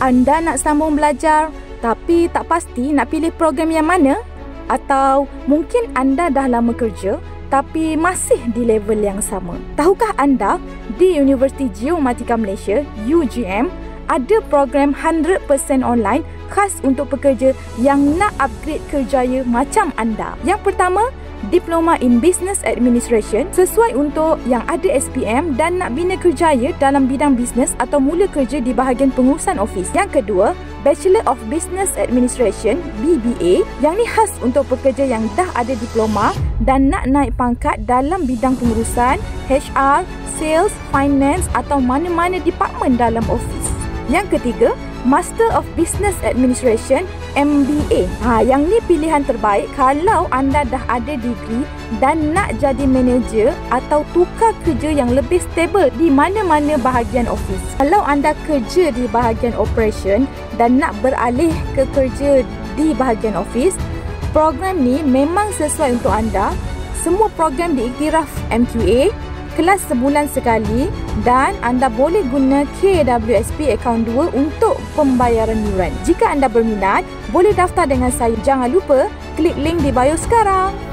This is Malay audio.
Anda nak sambung belajar tapi tak pasti nak pilih program yang mana? Atau mungkin anda dah lama kerja tapi masih di level yang sama. Tahukah anda di Universiti Geomatika Malaysia UGM ada program 100% online khas untuk pekerja yang nak upgrade kerjaya macam anda. Yang pertama, Diploma in Business Administration sesuai untuk yang ada SPM dan nak bina kerjaya dalam bidang bisnes atau mula kerja di bahagian pengurusan ofis. Yang kedua, Bachelor of Business Administration BBA yang ni khas untuk pekerja yang dah ada diploma dan nak naik pangkat dalam bidang pengurusan, HR, sales, finance atau mana-mana departmen dalam ofis. Yang ketiga, Master of Business Administration MBA. Yang ni pilihan terbaik kalau anda dah ada degree dan nak jadi manager atau tukar kerja yang lebih stable di mana-mana bahagian office. Kalau anda kerja di bahagian operation dan nak beralih ke kerja di bahagian office, program ni memang sesuai untuk anda. Semua program diiktiraf MQA, kelas sebulan sekali dan anda boleh guna KWSP akaun 2 untuk pembayaran yuran. Jika anda berminat, boleh daftar dengan saya. Jangan lupa klik link di bio sekarang.